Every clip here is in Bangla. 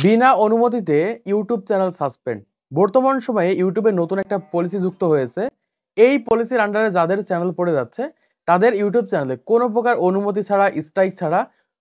বিনা অনুমতিতে ইউটিউব চ্যানেল সাসপেন্ড। বর্তমান সময়ে ইউটিউবে নতুন একটা পলিসি যুক্ত হয়েছে। এই পলিসির আন্ডারে যাদের চ্যানেল পড়ে যাচ্ছে তাদের ইউটিউব চ্যানেলে কোনো প্রকার অনুমতি ছাড়া, স্ট্রাইক ছাড়া,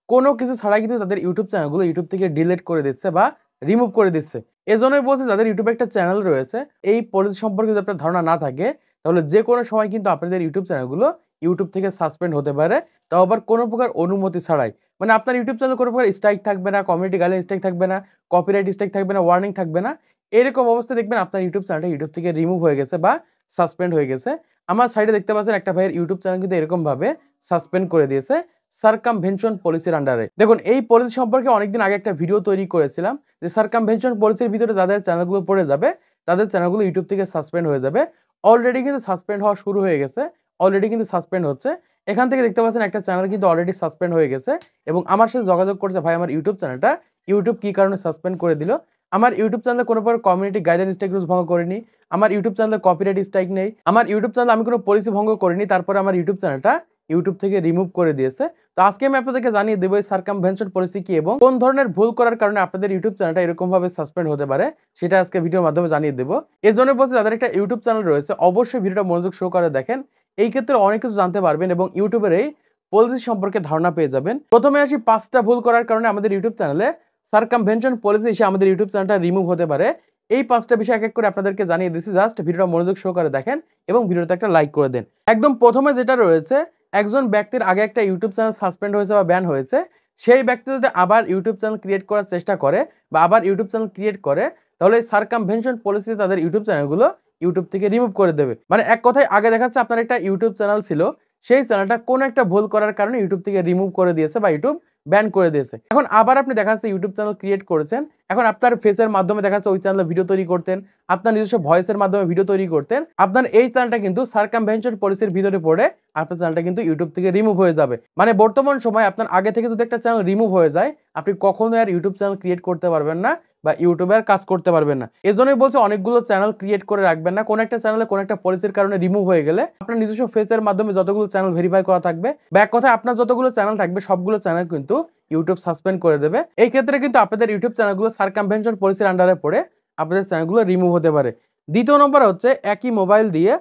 কোনো কিছু ছাড়াই কিন্তু তাদের ইউটিউব চ্যানেলগুলো ইউটিউব থেকে ডিলিট করে দিচ্ছে বা রিমুভ করে দিচ্ছে। এজন্যই বলছে যাদের ইউটিউবে একটা চ্যানেল রয়েছে, এই পলিসি সম্পর্কে যদি আপনার ধারণা না থাকে তাহলে যে কোনো সময় কিন্তু আপনাদের ইউটিউব চ্যানেলগুলো ইউটিউব থেকে সাসপেন্ড হতে পারে, তাও আবার কোনো প্রকার অনুমতি ছাড়াই। মানে আপনার ইউটিউব চ্যানেলে কোনো প্রকার স্ট্রাইক থাকবে না, কমিউনিটি গাইডলাইন স্ট্রাইক থাকবে না, কপিরাইট স্ট্রাইক থাকবে না, ওয়ার্নিং থাকবে না। এরকম অবস্থায় দেখবেন আপনার ইউটিউব চ্যানেলটা ইউটিউব থেকে রিমুভ হয়ে গেছে বা সাসপেন্ড হয়ে গেছে। আমার সাইডে দেখতে পাচ্ছেন একটা ভাইয়ের ইউটিউব চ্যানেল কিন্তু এরকমভাবে সাসপেন্ড করে দিয়েছে সার্কামভেনশন পলিসির আন্ডারে। দেখুন, এই পলিসি সম্পর্কে অনেকদিন আগে একটা ভিডিও তৈরি করেছিলাম যে সার্কামভেনশন পলিসির ভিতরে যাদের চ্যানেলগুলো পড়ে যাবে তাদের চ্যানেলগুলো ইউটিউব থেকে সাসপেন্ড হয়ে যাবে। অলরেডি কিন্তু সাসপেন্ড হওয়া শুরু হয়ে গেছে, অলরেডি কিন্তু সাসপেন্ড হচ্ছে। এখান থেকে দেখতে পাচ্ছেন একটা চ্যানেল কিন্তু অলরেডি সাসপেন্ড হয়ে গেছে এবং আমার সাথে যোগাযোগ করছে, ভাই আমার ইউটিউব চ্যানেলটা ইউটিউব কি কারণে সাসপেন্ড করে দিল। আমার ইউটিউব চ্যানেলে কোনো প্রকার কমিউনিটি গাইডলাইন স্ট্রাইক রুলস ভঙ্গ করিনি, আমার ইউটিউব চ্যানেলে কপিরাইট স্ট্রাইক নেই, আমার ইউটিউব চ্যানেলে আমি কোনো পলিসি ভঙ্গ করিনি, তারপরে আমার ইউটিউব চ্যানেলটা ইউটিউব থেকে রিমুভ করে দিয়েছে। তো আজকে আমি আপনাদেরকে জানিয়ে দেবো এই সার্কামভেনশন পলিসি কি এবং কোন ধরনের ভুল করার কারণে আপনাদের ইউটিউব চ্যানেলটা এরকম ভাবে সাসপেন্ড হতে পারে, সেটা আজকে ভিডিওর মাধ্যমে জানিয়ে দেবো। এই জন্য বলছি যাদের একটা ইউটিউব চ্যানেল রয়েছে অবশ্যই ভিডিওটা মনোযোগ সহকারে দেখেন। এই ক্ষেত্রে অনেক কিছু জানতে পারবেন এবং ইউটিউবের এই পলিসি সম্পর্কে ধারণা পেয়ে যাবেন। প্রথমে আসি 5টা ভুল করার কারণে আমাদের ইউটিউব চ্যানেলে সার্কামভেনশন পলিসি এসে আমাদের ইউটিউব চ্যানেলটা রিমুভ হতে পারে। এই 5টা বিষয় এক এক করে আপনাদেরকে জানিয়ে দিচ্ছি, জাস্ট ভিডিওটা মনোযোগ সহকারে দেখেন এবং ভিডিওতে একটা লাইক করে দেন। একদম প্রথমে যেটা রয়েছে, একজন ব্যক্তির আগে একটা ইউটিউব চ্যানেল সাসপেন্ড হয়েছে বা ব্যান হয়েছে, সেই ব্যক্তি যদি আবার ইউটিউব চ্যানেল ক্রিয়েট করার চেষ্টা করে বা আবার ইউটিউব চ্যানেল ক্রিয়েট করে, তাহলে সার্কামভেনশন পলিসি তাদের ইউটিউব চ্যানেলগুলো ইউটিউব থেকে রিমুভ করে দেবে। মানে এক কথায় আগে দেখাচ্ছে আপনার একটা ইউটিউব চ্যানেল ছিল, সেই চ্যানেলটা কোনো একটা ভুল করার কারণে ইউটিউব থেকে রিমুভ করে দিয়েছে বা ইউটিউব ব্যান করে দিয়েছে। এখন আবার আপনি দেখাচ্ছে ইউটিউব চ্যানেল ক্রিয়েট করেছেন, এখন আপনার ফেসের মাধ্যমে দেখাচ্ছে ওই চ্যানেলে ভিডিও তৈরি করতেন, আপনার নিজস্ব ভয়েসের মাধ্যমে ভিডিও তৈরি করতেন, আপনার এই চ্যানেলটা কিন্তু সার্কামভেনশন পলিসির ভিতরে পড়ে আপনার চ্যানেলটা কিন্তু ইউটিউব থেকে রিমুভ হয়ে যাবে। মানে বর্তমান সময় আপনার আগে থেকে যদি একটা চ্যানেল রিমুভ হয়ে যায়, আপনি কখনোই আর ইউটিউব চ্যানেল ক্রিয়েট করতে পারবেন না বা ইউটিউবে আর কাজ করতে পারবেন না। এজন্যই বলছে অনেকগুলো চ্যানেল ক্রিয়েট করে রাখবেন না। কোন একটা চ্যানেলে কোন একটা পলিসির কারণে রিমুভ হয়ে গেলে আপনার নিজস্ব ফেসের মাধ্যমে যতগুলো চ্যানেল ভেরিফাই করা থাকবে বা এক কথায় আপনার যতগুলো চ্যানেল থাকবে সবগুলো চ্যানেল কিন্তু ইউটিউব সাসপেন্ড করে দেবে। এই ক্ষেত্রে কিন্তু আপনাদের ইউটিউব চ্যানেলগুলো সার্কামভেনশন পলিসির আন্ডারে পড়ে আপনাদের চ্যানেলগুলো রিমুভ হতে পারে। দ্বিতীয় নম্বর হচ্ছে একই মোবাইল দিয়ে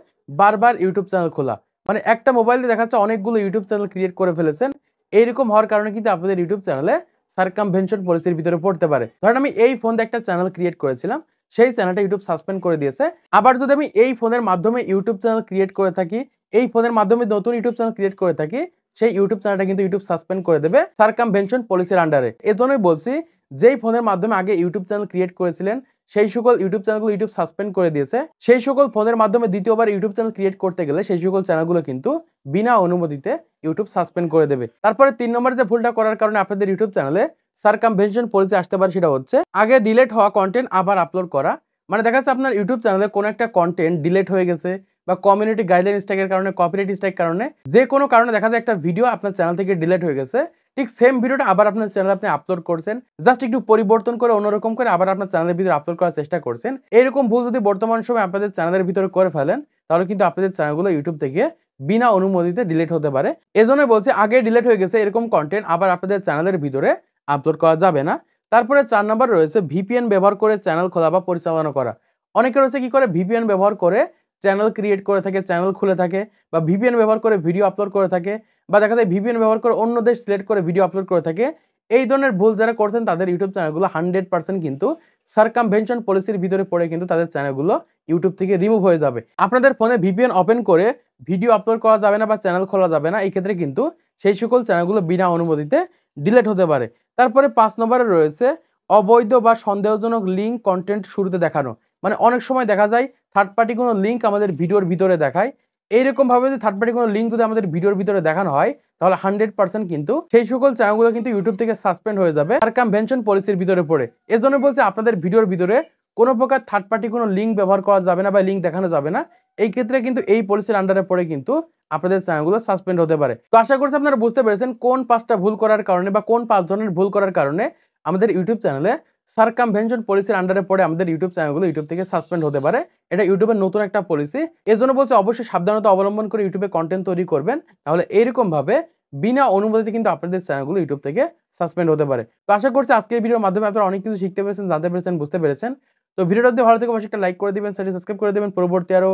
বারবার ইউটিউব চ্যানেল খোলা। মানে একটা মোবাইল দিয়ে দেখা যাচ্ছে অনেকগুলো ইউটিউব চ্যানেল ক্রিয়েট করে ফেলেছেন, এইরকম হওয়ার কারণে কিন্তু আপনাদের ইউটিউব চ্যানেলে সার্কামভেনশন পলিসির ভিতরে পড়তে পারে। ধরেন আমি এই ফোন দিয়ে একটা চ্যানেল ক্রিয়েট করেছিলাম, সেই চ্যানেলটা ইউটিউব সাসপেন্ড করে দিয়েছে। আবার যদি আমি এই ফোনের মাধ্যমে ইউটিউব চ্যানেল ক্রিয়েট করে থাকি, এই ফোনের মাধ্যমে নতুন ইউটিউব চ্যানেল ক্রিয়েট করে থাকি, সেই ইউটিউব চ্যানেলটা কিন্তু ইউটিউব সাসপেন্ড করে দেবে সার্কামভেনশন পলিসির আন্ডারে। এজন্যই বলছি যেই ফোনের মাধ্যমে আগে ইউটিউব চ্যানেল ক্রিয়েট করেছিলেন সেই সকল ইউটিউব চ্যানেলগুলো ইউটিউব সাসপেন্ড করে দিয়েছে। সেই সকল ফোনের মাধ্যমে দ্বিতীয়বার ইউটিউব চ্যানেল ক্রিয়েট করতে গেলে সেই সকল চ্যানেলগুলো কিন্তু বিনা অনুমতিতে ইউটিউব সাসপেন্ড করে দেবে। তারপরে 3 নম্বর যে ভুলটা করার কারণে আপনাদের ইউটিউব চ্যানেলে সার্কামভেনশন পলিসি আসতে পারে সেটা হচ্ছে আগে ডিলিট হওয়া কন্টেন্ট আবার আপলোড করা। মানে দেখা যাচ্ছে আপনার ইউটিউব চ্যানেলে কোনো একটা কন্টেন্ট ডিলিট হয়ে গেছে বা কমিউনিটি গাইডলাইন স্ট্রাইকের কারণে, কপিরাইট স্ট্রাইক কারণে, যে কোনো কারণে দেখা যায় একটা ভিডিও আপনার চ্যানেল থেকে ডিলিট হয়ে গেছে, ঠিক সেম ভিডিওটা আবার আপনার চ্যানেলে আপনি আপলোড করছেন, জাস্ট একটু পরিবর্তন করে অন্যরকম করে আবার আপনার চ্যানেলের ভিতরে আপলোড করার চেষ্টা করছেন। এরকম ভুল যদি বর্তমান সময় আপনাদের চ্যানেলের ভিতরে করে ফেলেন তাহলে কিন্তু আপনাদের চ্যানেলগুলো ইউটিউব থেকে বিনা অনুমতিতে ডিলিট হতে পারে। এজন্য বলছি আগে ডিলিট হয়ে গেছে এরকম কন্টেন্ট আবার আপনাদের চ্যানেলের ভিতরে আপলোড করা যাবে না। তারপরে 4 নম্বর রয়েছে ভিপিএন ব্যবহার করে চ্যানেল খোলা বা পরিচালনা করা। অনেকে রয়েছে কি করে ভিপিএন ব্যবহার করে চ্যানেল ক্রিয়েট করে থাকে, চ্যানেল খুলে থাকে বা ভিপিএন ব্যবহার করে ভিডিও আপলোড করে থাকে বা দেখা যায় ভিপিএন ব্যবহার করে অন্য দেশ সিলেক্ট করে ভিডিও আপলোড করে থাকে। এই ধরনের ভুল যারা করছেন তাদের ইউটিউব চ্যানেলগুলো 100% কিন্তু সার্কামভেনশন পলিসির ভিতরে পড়ে কিন্তু তাদের চ্যানেলগুলো ইউটিউব থেকে রিমুভ হয়ে যাবে। আপনাদের ফোনে ভিপিএন ওপেন করে ভিডিও আপলোড করা যাবে না বা চ্যানেল খোলা যাবে না, এই ক্ষেত্রে কিন্তু সেই সকল চ্যানেলগুলো বিনা অনুমতিতে ডিলিট হতে পারে। তারপরে 5 নম্বরে রয়েছে অবৈধ বা সন্দেহজনক লিঙ্ক কন্টেন্ট শুরুতে দেখানো। মানে অনেক সময় দেখা যায় থার্ড পার্টি কোনো লিঙ্ক আমাদের ভিডিওর ভিতরে দেখায়। এইরকম ভাবে যদি থার্ড পার্টি কোনো লিঙ্ক যদি আমাদের ভিডিওর ভিতরে দেখানো হয় তাহলে 100% কিন্তু সেই সকল চ্যানেলগুলো কিন্তু ইউটিউব থেকে সাসপেন্ড হয়ে যাবে সার্কামভেনশন পলিসির ভিতরে পড়ে। এজন্য বলছে আপনাদের ভিডিওর ভিতরে কোনো প্রকার থার্ড পার্টি কোনো লিঙ্ক ব্যবহার করা যাবে না বা লিঙ্ক দেখানো যাবে না। এই ক্ষেত্রে কিন্তু এই পলিসির আন্ডারে পড়ে কিন্তু আপনাদের চ্যানেলগুলো সাসপেন্ড হতে পারে। তো আশা করছি আপনারা বুঝতে পেরেছেন কোন 5টা ভুল করার কারণে বা কোন 5 ধরনের ভুল করার কারণে আমাদের ইউটিউব চ্যানেলে সার্কামভেনশন পলিসির আন্ডারে পড়ে আমাদের ইউটিউব চ্যানেলগুলো ইউটিউব থেকে সাসপেন্ড হতে পারে। এটা ইউটিউবের নতুন একটা পলিসি। এজন্য বলছে অবশ্যই সাবধানতা অবলম্বন করে ইউটিউবে কন্টেন্ট তৈরি করবেন, তাহলে এইরকম ভাবে বিনা অনুমতিতে কিন্তু আপনাদের চ্যানেলগুলো YouTube থেকে সাসপেন্ড হতে পারে। তো আশা করছি আজকের এই ভিডিওর মাধ্যমে আপনারা অনেক কিছু শিখতে পেরেছেন, জানতে পেরেছেন, বুঝতে পেরেছেন। তো ভিডিওটা যদি ভালো থেকে অবশ্যই একটা লাইক করে দিবেন, চ্যানেলটি সাবস্ক্রাইব করে দিবেন পরবর্তী আরো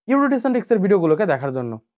ইউটিউব টিপস এন্ড ট্রিক্স এর ভিডিওগুলোকে দেখার জন্য।